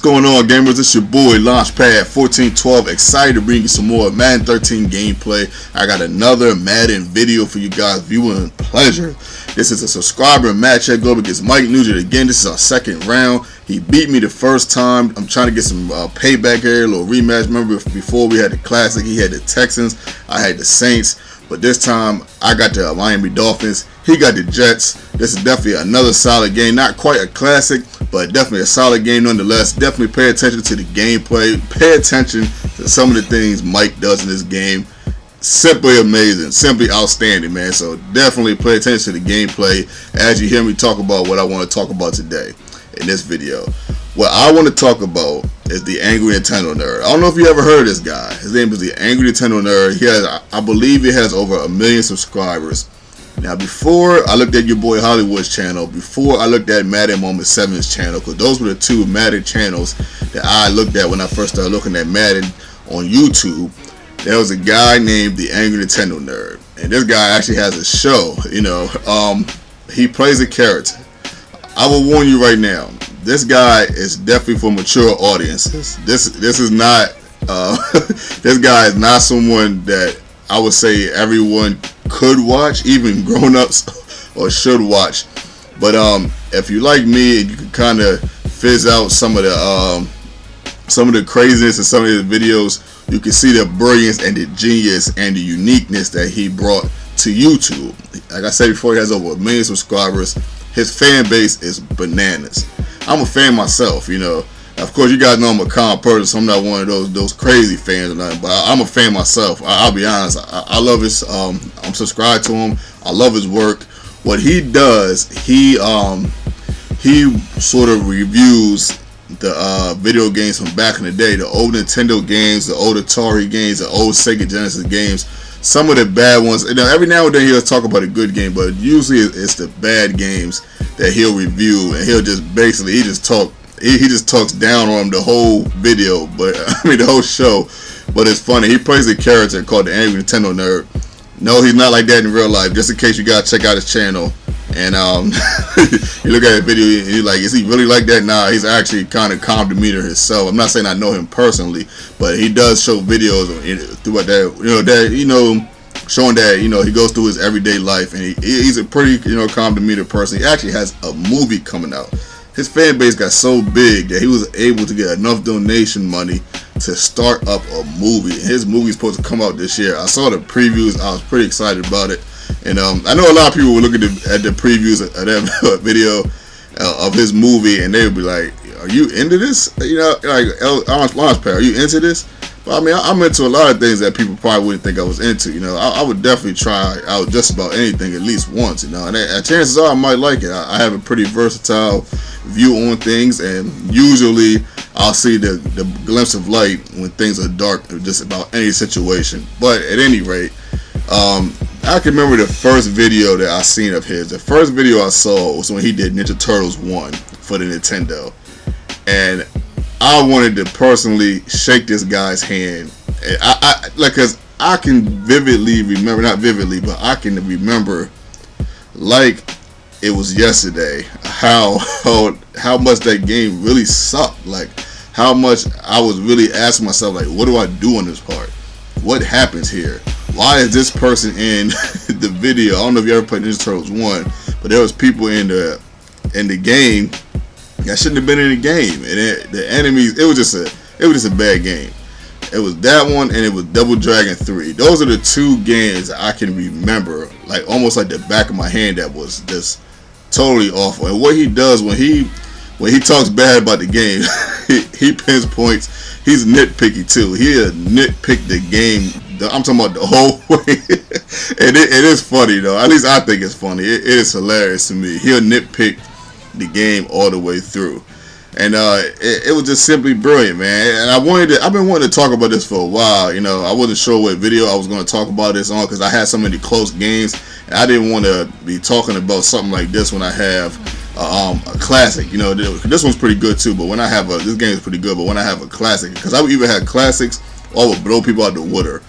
going on, gamers? It's your boy Launchpad1412, excited to bring you some more Madden 13 gameplay. I got another Madden video for you guys viewing pleasure. This is a subscriber matchup going against Mike Nugent again. This is our second round. He beat me the first time. I'm trying to get some payback here, a little rematch. Remember before we had the Classic, he had the Texans, I had the Saints. But this time, I got the Miami Dolphins. He got the Jets. This is definitely another solid game. Not quite a classic, but definitely a solid game nonetheless. Definitely pay attention to the gameplay. Pay attention to some of the things Mike does in this game. Simply amazing. Simply outstanding, man. So definitely pay attention to the gameplay as you hear me talk about what I want to talk about today in this video. What I want to talk about is the Angry Nintendo Nerd. I don't know if you ever heard of this guy. His name is the Angry Nintendo Nerd. He has, I believe he has over 1 million subscribers. Now, before I looked at your boy Hollywood's channel, before I looked at Madden Moment 7's channel, because those were the two Madden channels that I looked at when I first started looking at Madden on YouTube, there was a guy named the Angry Nintendo Nerd. And this guy actually has a show, he plays a character. I will warn you right now, this guy is definitely for mature audiences. This is not this guy is not someone that I would say everyone could watch, even grown-ups or should watch. But if you like me and you can kind of fizz out some of the craziness in some of his videos, you can see the brilliance and the genius and the uniqueness that he brought to YouTube. Like I said before, he has over 1 million subscribers. His fan base is bananas. I'm a fan myself, Of course, you guys know I'm a calm person, so I'm not one of those crazy fans or nothing. But I'm a fan myself. I'll be honest. I love his. I'm subscribed to him. I love his work. What he does, he sort of reviews the video games from back in the day, the old Nintendo games, the old Atari games, the old Sega Genesis games. Some of the bad ones. Every now and then he'll talk about a good game, but usually it's the bad games that he'll review, and he'll just basically he just talks down on him the whole video, but the whole show. But it's funny. He plays a character called the Angry Nintendo Nerd. No, he's not like that in real life. Just in case you gotta check out his channel, and you look at the video and you're like, is he really like that? Nah, he's actually kind of calm demeanor himself. I'm not saying I know him personally, but he does show videos throughout that, showing that he goes through his everyday life, and he's a pretty calm demeanor person. He actually has a movie coming out. His fan base got so big that he was able to get enough donation money to start up a movie. His movie's supposed to come out this year. I saw the previews. I was pretty excited about it. And I know a lot of people were looking at the previews of that video of his movie, and they would be like, "Are you into this? Launchpad, are you into this?" But I'm into a lot of things that people probably wouldn't think I was into. I would definitely try out just about anything at least once. And chances are I might like it. I have a pretty versatile view on things, and usually I'll see the glimpse of light when things are dark, just about any situation. But at any rate, I can remember the first video that I seen of his. The first video I saw was when he did Ninja Turtles 1 for the Nintendo, and I wanted to personally shake this guy's hand. Cause I can vividly remember, not vividly, but I can remember like it was yesterday how much that game really sucked. Like how much I was really asking myself, like, what do I do on this part? What happens here? Why is this person in the video? I don't know if you ever played Ninja Turtles 1, but there was people in the game that shouldn't have been in the game, and the enemies. It was just a bad game. It was that one, and it was Double Dragon 3. Those are the two games that I can remember, like almost like the back of my hand. That was just totally awful. And what he does when he talks bad about the game, he pinpoints. He's nitpicky too. He'll nitpick the game. I'm talking about the whole way. And it is funny though. At least I think it's funny. It is hilarious to me. He'll nitpick the game all the way through. And it was just simply brilliant, man. And I've been wanting to talk about this for a while. I wasn't sure what video I was going to talk about this on, because I had so many close games, and I didn't want to be talking about something like this when I have a classic. This one's pretty good too, but when I have this game is pretty good, but when I have a classic, because I would either have classics or I would blow people out the water.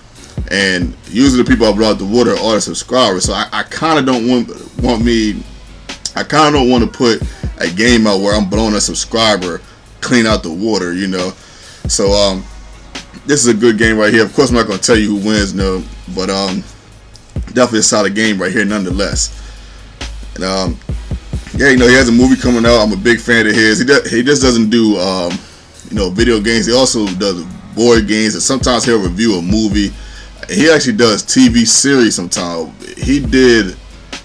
And usually the people I blow out the water are the subscribers, so I kind of don't want to put a game out where I'm blowing a subscriber clean out the water, you know. So this is a good game right here. Of course, I'm not gonna tell you who wins, no, but definitely a solid game right here, nonetheless. And yeah, you know, he has a movie coming out. I'm a big fan of his. He just doesn't do you know, video games. He also does board games, and sometimes he'll review a movie. He actually does TV series sometimes. He did,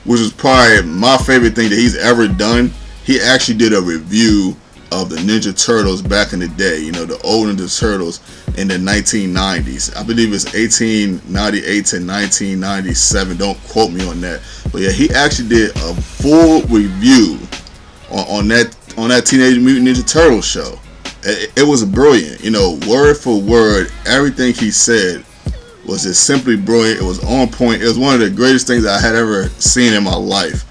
which is probably my favorite thing that he's ever done. He actually did a review of the Ninja Turtles back in the day. You know, the old Ninja Turtles in the 1990s. I believe it's 1898 to 1997. Don't quote me on that. But yeah, he actually did a full review on that Teenage Mutant Ninja Turtles show. It was brilliant. You know, word for word, everything he said was just simply brilliant. It was on point. It was one of the greatest things I had ever seen in my life.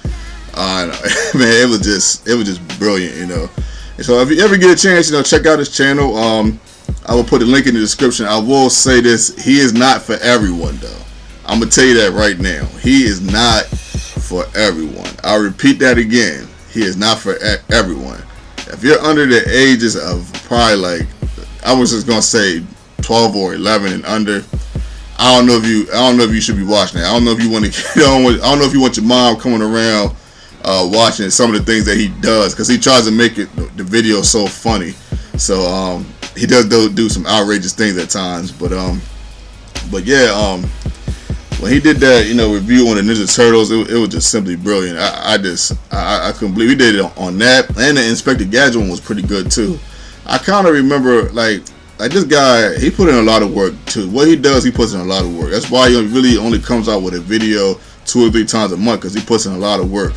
Man, it was just brilliant, you know. And so if you ever get a chance, you know, check out his channel. I will put a link in the description. I will say this: he is not for everyone, though. I'm gonna tell you that right now. He is not for everyone. I'll repeat that again. He is not for everyone. If you're under the ages of probably, like, I was just gonna say 12 or 11 and under, I don't know if you should be watching that. I don't know if you want to get on with. I don't know if you want your mom coming around watching some of the things that he does, because he tries to make the video so funny. So he does do some outrageous things at times. But yeah, when he did that, you know, review on the Ninja Turtles, it was just simply brilliant. I couldn't believe he did it on that, and the Inspector Gadget one was pretty good too. I kind of remember like this guy, he put in a lot of work too. What he does, he puts in a lot of work. That's why he really only comes out with a video 2 or 3 times a month, because he puts in a lot of work.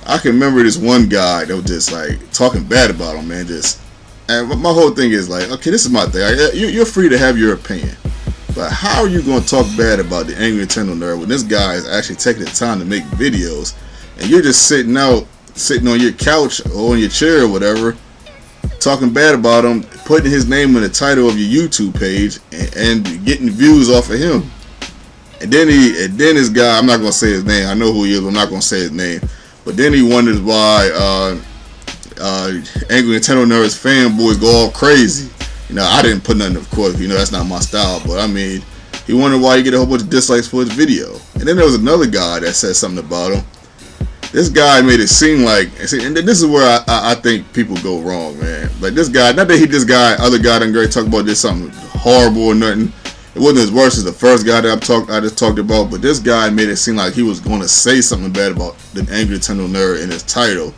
I can remember this one guy that was just like talking bad about him, man. And my whole thing is like, okay, this is my thing. You're free to have your opinion, but how are you going to talk bad about the Angry Nintendo Nerd when this guy is actually taking the time to make videos, and you're just sitting on your couch or on your chair or whatever, talking bad about him, putting his name in the title of your YouTube page, and getting views off of him. And then this guy, I'm not gonna say his name. I know who he is, but I'm not gonna say his name. But then he wonders why Angry Nintendo Nerds fanboys go all crazy. You know, I didn't put nothing, of course. You know, that's not my style. But I mean, he wondered why he get a whole bunch of dislikes for his video. And then there was another guy that said something about him. This guy made it seem like, and this is where I think people go wrong, man. Like this guy, not that other guy done great talk about did something horrible or nothing. It wasn't as worse as the first guy that I just talked about, but this guy made it seem like he was going to say something bad about the Angry Nintendo Nerd in his title,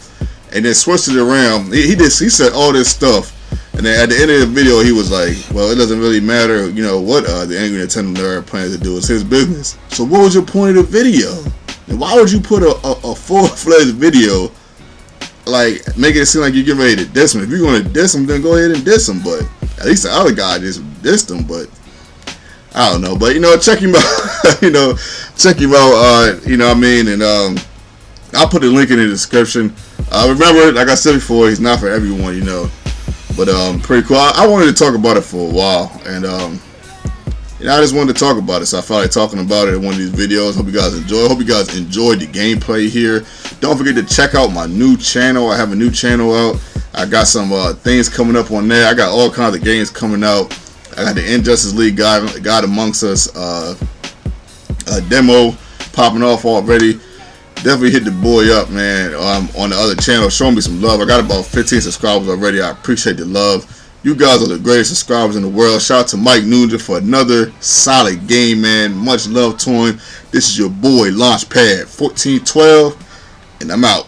and then switched it around. He said all this stuff, and then at the end of the video, he was like, "Well, it doesn't really matter, you know, what the Angry Nintendo Nerd plans to do. It's his business." So, what was your point of the video? And why would you put a full-fledged video, like making it seem like you're getting ready to diss him? If you're going to diss him, then go ahead and diss him. But at least the other guy just dissed him. But I don't know, but you know, check him out. You know what I mean. And I'll put the link in the description. Remember, like I said before, he's not for everyone, you know. But pretty cool. I wanted to talk about it for a while, and you know, I just wanted to talk about it, so I felt like talking about it in one of these videos. Hope you guys enjoyed the gameplay here. Don't forget to check out my new channel. I have a new channel out. I got some things coming up on there. I got all kinds of games coming out. I got the Injustice League God Amongst Us demo popping off already. Definitely hit the boy up, man, on the other channel. Show me some love. I got about 15 subscribers already. I appreciate the love. You guys are the greatest subscribers in the world. Shout out to Mike Nugent for another solid game, man. Much love to him. This is your boy, Launchpad 1412, and I'm out.